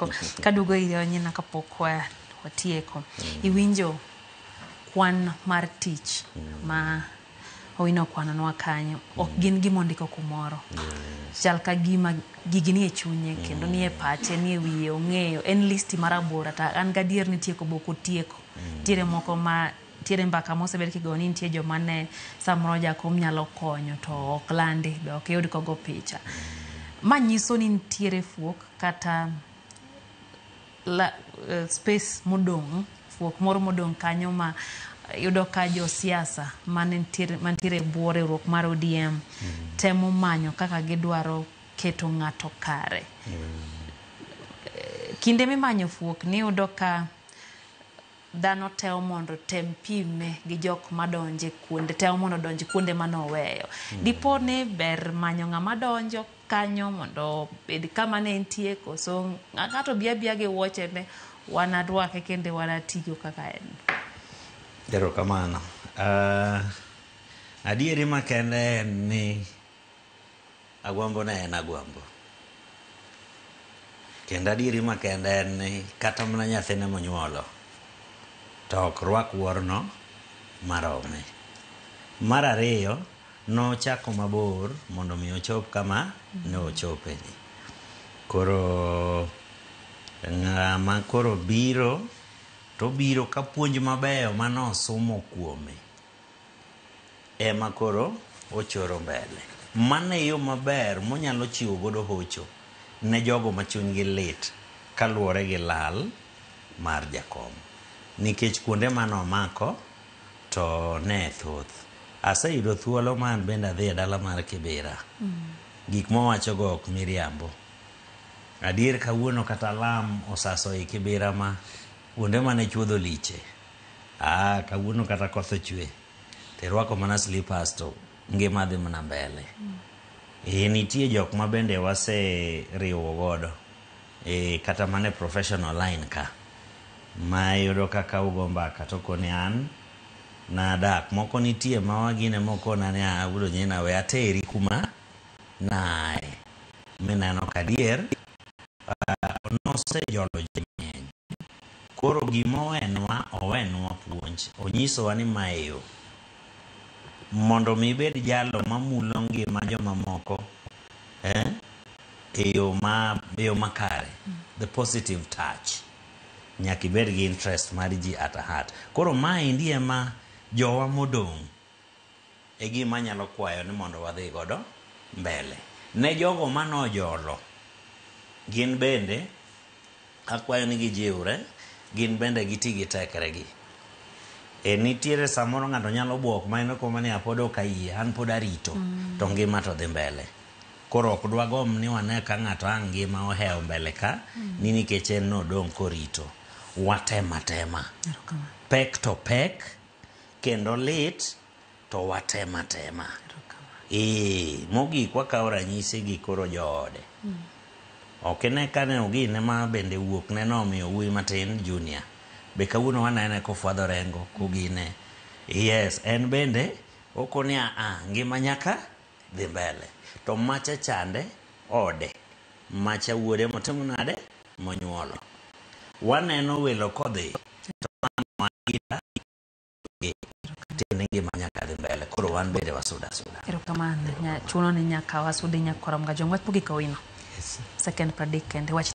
eko kadugo iyo nyina kapok watieko iwinjo kwan mar tich ma owino kwanonwa kanyo ok gin gimondiko kumoro chal ka gima gigini e chunye kendo ni e pache ni e wiye ong'eyo en listi marabora ta an gadier ni tieko boko tieko tiere moko ma tiere mbaka mosebed kigo ni nitie joma ne samoro jakom nyalo konyo to ok landi be ok yud kogo picha manyiso ni nitiere fuok kata space modong fuok moro modong kanyo ma yudo ka jo siasa mantiere buo riwruok mar ODM temo manyo kaka gidwaro keto ng'ato kare kinde mimanyo fuok ni yudo ka dhano teo mondo tem pime gi jok madonje kuonde teo mondo donje kuonde manoweyo dipo ne ber manyo ng'ama donjo kanyo mondo bed kama ne entie koso ng'ato bia gi wuoche ne wanadwake kende wanatigo kaka en. Erokamano. Adieri makende ni agwambo ne en agwambo. Kendo adieri makende ni kata mana nyathine monyuolo to ok rwak wuorno marome. Mar ariyo nochako mabor mondo mi ochop kama ne ochope ni. Koro ng'ama koro biro to biro ka puonj mabeyo manosomo kuome ema koro ochoro mbele mane yo maber monyalo chiwo godo hocho ne jogo machunygi lit kaluwore gi lal mar jakom nikech kuonde manomako to ne thoth. Aseyudo thuolo man bende adhi e dala mar Kibera gik mowachogo ok miriambo. Adier kawuono kata lam osaso e Kibera ma kuonde mane chuodho liche kawuono kata koth ochwe te rwako mana slippers to ngima dhi mana mbele. Nitie jok ma bende wase riwo godo kata mane professional line ka ma yudo kaka ugo mbaka to koni an na dak moko nitie ma wagine moko nane awudo nyina we ateri kuma nae menano kadier nose jolo jing'eny koro gimo owenwa puonj onyisowa ni maeyo mondo mi bed jalo mamulo ngima joma moko e yo makare the positive touch nyaka ibed gi interest mar ji at heart. Koro maendi ema jowa modong' e gima nyalo kwayo ni mondo wadhi godo mbele ne jogo manojolo gin bende akwayo ni gijiwre gin bende giti gi tekregi. Nitiere samoro ng'ato nyalo buok ma en kuma ni apodo ka yie an pod arito to ngima to dhi mbele. Koro ok dwagom ni wane ka ng'ato ngima oheo mbele ka ni nikech en nodong' korito. Watema pek to pek kendo lit to watema mogik wakawo ranyisi gi koro joode ok ne kane ogine ma bende wuok ne nomiyo wuoyi matin Junior be kawuono wanene kofwadho rengo kogine yes en bende okoni ngima nyaka dhi mbele to macha chande ode macha wuode motimo nade monyuolo waneno welo kodhi to manita tene ngima nyaka dhi mbele koro wan bende wasuda. Erokamano chuno ni nyaka wasudi nyakoram ga jong'wech pogik owino second predict and watch